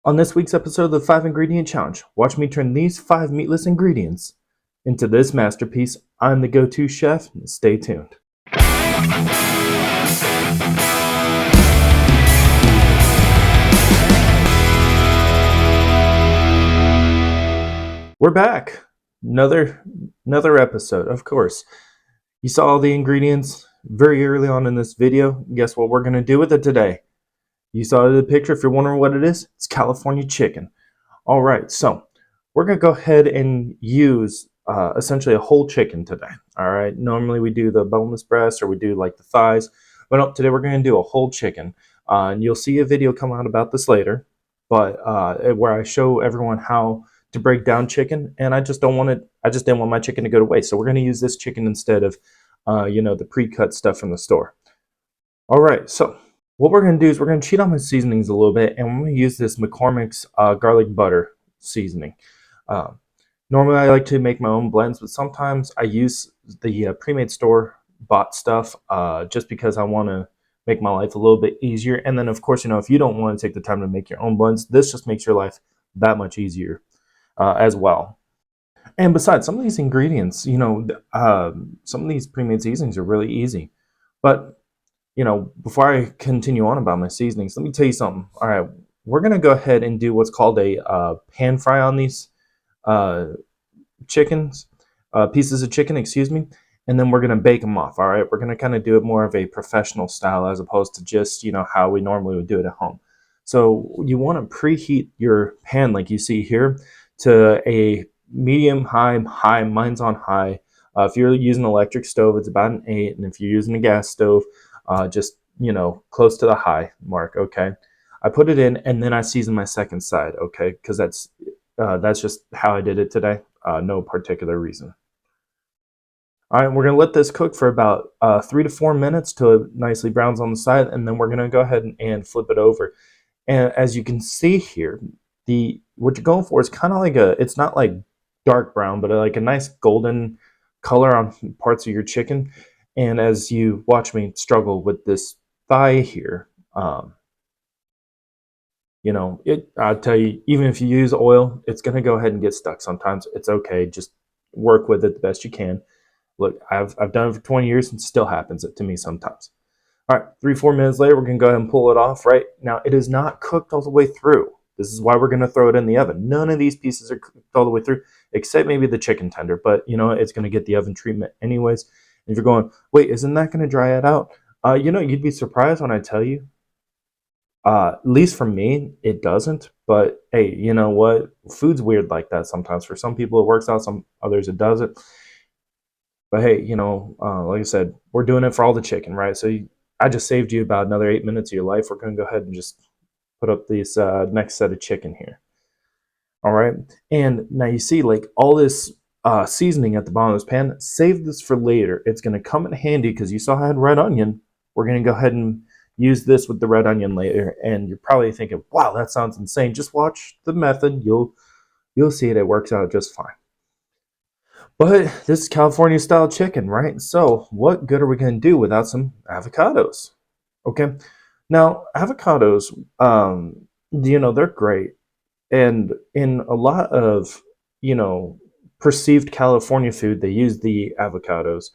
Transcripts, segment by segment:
On this week's episode of the 5 Ingredient Challenge, watch me turn these 5 meatless ingredients into this masterpiece. I'm the Go2 Chef. Stay tuned. We're back. Another episode, of course. You saw all the ingredients very early on in this video. Guess what we're going to do with it today? You saw the picture. If you're wondering what it is, it's California chicken. All right, so we're going to go ahead and use essentially a whole chicken today. All right, normally we do the boneless breast or we do like the thighs, but no, today we're going to do a whole chicken. And you'll see a video come out about this later, but where I show everyone how to break down chicken, and I just didn't want my chicken to go to waste. So we're going to use this chicken instead of the pre-cut stuff from the store. All right, so what we're going to do is we're going to cheat on my seasonings a little bit, and we're going to use this McCormick's garlic butter seasoning. Normally I like to make my own blends, but sometimes I use the pre-made store bought stuff just because I want to make my life a little bit easier. And then of course, if you don't want to take the time to make your own blends, this just makes your life that much easier as well. And besides, some of these ingredients, some of these pre-made seasonings are really easy. But before I continue on about my seasonings, let me tell you something. All right, we're going to go ahead and do what's called a pan fry on these pieces of chicken, excuse me, and then we're going to bake them off. All right, we're going to kind of do it more of a professional style as opposed to just, how we normally would do it at home. So you want to preheat your pan like you see here to a medium high. Mine's on high. If you're using an electric stove, it's about an 8, and if you're using a gas stove, just close to the high mark. Okay, I put it in and then I season my second side. Okay, because that's just how I did it today. No particular reason. All right, we're gonna let this cook for about 3 to 4 minutes till it nicely browns on the side, and then we're gonna go ahead and flip it over. And as you can see here, what you're going for is kind of like it's not like dark brown, but like a nice golden color on parts of your chicken. And as you watch me struggle with this thigh here, I'll tell you, even if you use oil, it's going to go ahead and get stuck sometimes. It's okay. Just work with it the best you can. Look, I've done it for 20 years and it still happens to me sometimes. All right, 3-4 minutes later, we're going to go ahead and pull it off. Right now, it is not cooked all the way through. This is why we're going to throw it in the oven. None of these pieces are cooked all the way through, except maybe the chicken tender. But it's going to get the oven treatment anyways. And if you're going, wait, isn't that going to dry it out? You'd be surprised when I tell you. At least for me, it doesn't. But hey, you know what? Food's weird like that sometimes. For some people, it works out. Some others, it doesn't. But hey, like I said, we're doing it for all the chicken, right? So I just saved you about another 8 minutes of your life. We're going to go ahead and just put up this next set of chicken here. All right. And now you see like all this seasoning at the bottom of this pan. Save this for later. It's going to come in handy because you saw I had red onion. We're going to go ahead and use this with the red onion later. And you're probably thinking, wow, that sounds insane. Just watch the method. You'll see it. It works out just fine. But this is California style chicken, right? So what good are we going to do without some avocados? Okay. Now, avocados, they're great. And in a lot of, perceived California food, they use the avocados.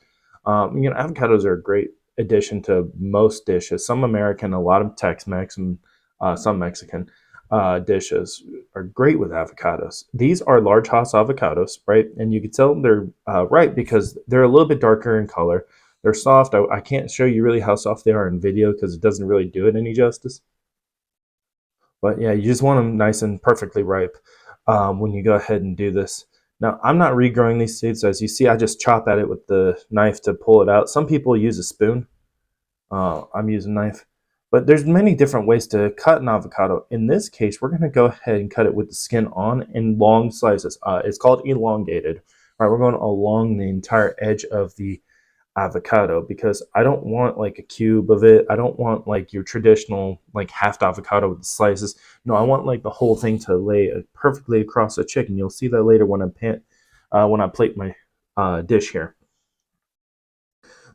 Avocados are a great addition to most dishes. Some American, a lot of Tex-Mex, and some Mexican dishes are great with avocados. These are large Hass avocados, right? And you can tell they're right because they're a little bit darker in color. They're soft. I can't show you really how soft they are in video because it doesn't really do it any justice. But yeah, you just want them nice and perfectly ripe when you go ahead and do this. Now, I'm not regrowing these seeds. As you see, I just chop at it with the knife to pull it out. Some people use a spoon. I'm using a knife. But there's many different ways to cut an avocado. In this case, we're going to go ahead and cut it with the skin on in long slices. It's called elongated. All right, we're going along the entire edge of the avocado because I don't want like a cube of it. I don't want like your traditional like halved avocado with the slices. No, I want like the whole thing to lay perfectly across the chicken. You'll see that later when I plate my dish here.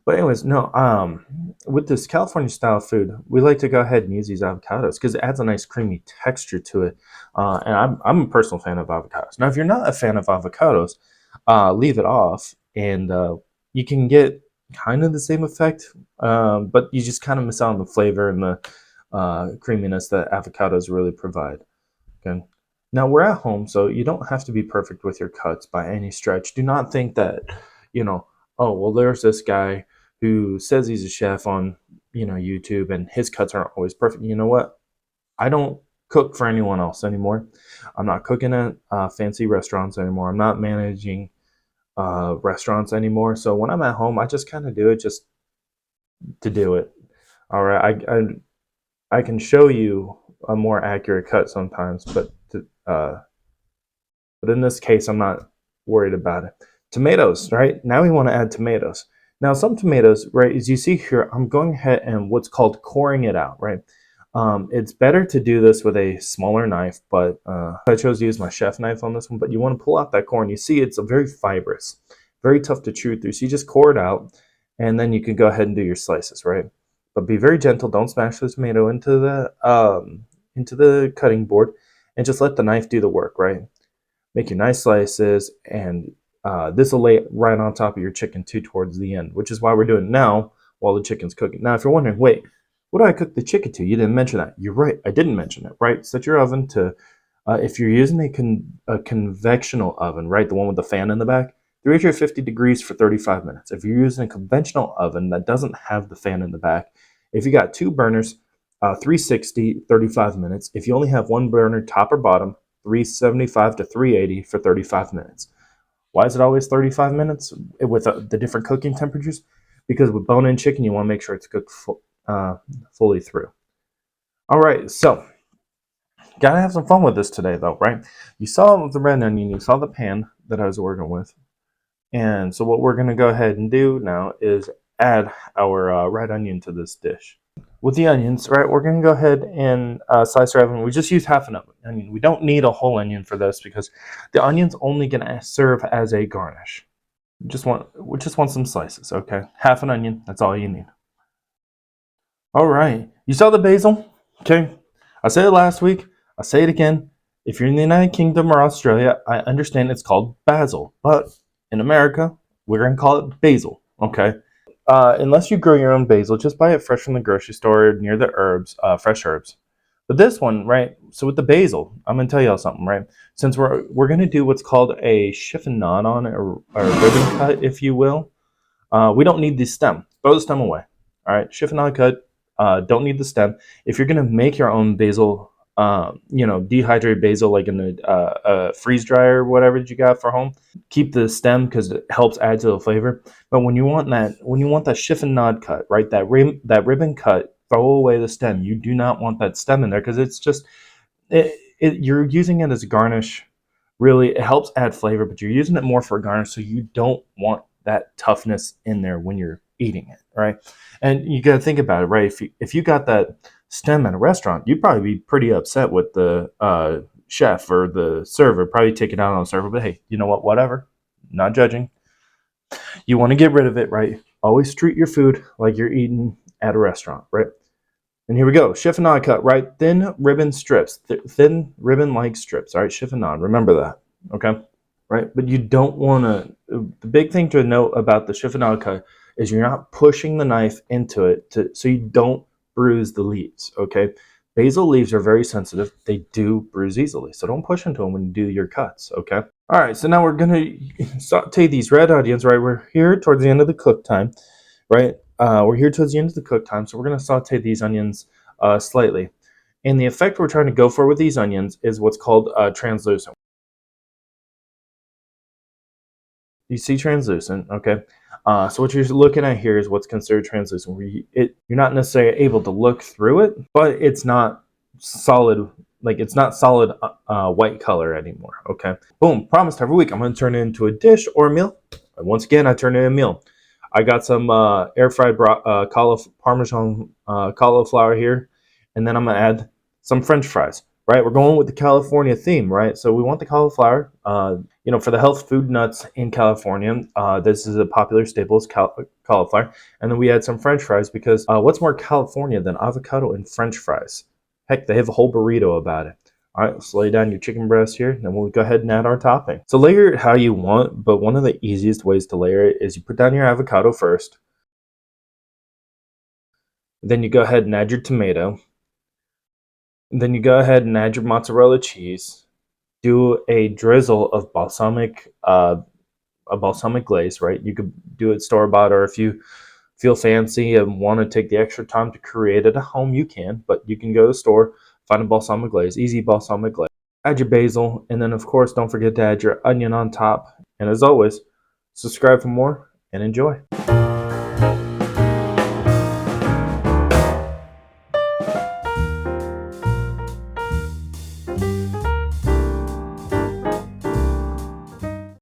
But anyways, no. With this California style food, we like to go ahead and use these avocados because it adds a nice creamy texture to it. And I'm a personal fan of avocados. Now, if you're not a fan of avocados, leave it off, and you can get kind of the same effect, but you just kind of miss out on the flavor and the creaminess that avocados really provide. Okay. Now we're at home, so you don't have to be perfect with your cuts by any stretch. Do not think that, you know, oh well, there's this guy who says he's a chef on, YouTube, and his cuts aren't always perfect. You know what? I don't cook for anyone else anymore. I'm not cooking at fancy restaurants anymore. I'm not managing restaurants anymore. So when I'm at home, I just kind of do it just to do it. All right, I can show you a more accurate cut sometimes, but in this case, I'm not worried about it. Tomatoes, right? Now we want to add tomatoes. Now, some tomatoes, right, as you see here, I'm going ahead and what's called coring it out, right? It's better to do this with a smaller knife, but I chose to use my chef knife on this one. But you want to pull out that core, and you see it's a very fibrous, very tough to chew through. So you just core it out, and then you can go ahead and do your slices, right? But be very gentle. Don't smash the tomato into the cutting board, and just let the knife do the work, right? Make your nice slices, and this will lay right on top of your chicken too towards the end, which is why we're doing it now while the chicken's cooking. Now, if you're wondering, wait, what do I cook the chicken to? You didn't mention that. You're right, I didn't mention it, right? Set your oven to, if you're using a convectional oven, right, the one with the fan in the back, 350 degrees for 35 minutes. If you're using a conventional oven that doesn't have the fan in the back, if you got two burners, 360, 35 minutes. If you only have one burner, top or bottom, 375 to 380 for 35 minutes. Why is it always 35 minutes with the different cooking temperatures? Because with bone-in chicken, you want to make sure it's cooked fully through. All right, so gotta have some fun with this today, though, right? You saw the red onion, you saw the pan that I was working with, and so what we're gonna go ahead and do now is add our red onion to this dish. With the onions, right, we're going to go ahead and slice our onion. We just use half an onion. We don't need a whole onion for this because the onion's only going to serve as a garnish. We just want some slices, okay? Half an onion, that's all you need. All right, you saw the basil, okay? I said it last week, I say it again. If you're in the United Kingdom or Australia, I understand it's called basil, but in America, we're going to call it basil, okay? Unless you grow your own basil, just buy it fresh from the grocery store near the herbs, fresh herbs. But this one, right? So with the basil, I'm gonna tell y'all something, right? Since we're gonna do what's called a chiffonade on it, or ribbon cut, if you will. We don't need the stem. Throw the stem away. All right, chiffonade cut. Don't need the stem. If you're gonna make your own basil, dehydrated basil like in the freeze dryer or whatever that you got for home, keep the stem because it helps add to the flavor. But when you want that chiffonade cut, right, that ribbon cut, throw away the stem. You do not want that stem in there because it's just you're using it as a garnish. Really, it helps add flavor, but you're using it more for a garnish, so you don't want that toughness in there when you're eating it, right? And you got to think about it, right? If you got that stem at a restaurant, you'd probably be pretty upset with the chef or the server, probably take it out on the server. But hey, you know what? Whatever. Not judging. You want to get rid of it, right? Always treat your food like you're eating at a restaurant, right? And here we go. Chiffonade cut, right? Thin ribbon strips. Thin ribbon-like strips. All right, chiffonade. Remember that, okay? Right? But you don't want to... The big thing to note about the chiffonade cut is you're not pushing the knife into it so you don't bruise the leaves, okay? Basil leaves are very sensitive. They do bruise easily, so don't push into them when you do your cuts, okay? All right, so now we're going to saute these red onions, right? We're here towards the end of the cook time, right? We're here towards the end of the cook time, so we're going to saute these onions slightly. And the effect we're trying to go for with these onions is what's called translucent. You see translucent, okay? So what you're looking at here is what's considered translucent. You're not necessarily able to look through it, but it's not solid. Like it's not solid white color anymore, okay? Boom, promised every week I'm going to turn it into a dish or a meal. And once again, I turn it into a meal. I got some air fried Parmesan cauliflower here, and then I'm going to add some French fries. right? We're going with the California theme, right? So we want the cauliflower. For the health food nuts in California, this is a popular staple is cauliflower. And then we add some French fries because what's more California than avocado and French fries? Heck, they have a whole burrito about it. All right, let's lay down your chicken breast here, and then we'll go ahead and add our topping. So layer it how you want, but one of the easiest ways to layer it is you put down your avocado first. Then you go ahead and add your tomato. Then you go ahead and add your mozzarella cheese. Do a drizzle of a balsamic glaze, right? You could do it store bought, or if you feel fancy and want to take the extra time to create it at home, you can. But you can go to the store, find a balsamic glaze, easy balsamic glaze. Add your basil, and then of course don't forget to add your onion on top. And as always, subscribe for more and enjoy.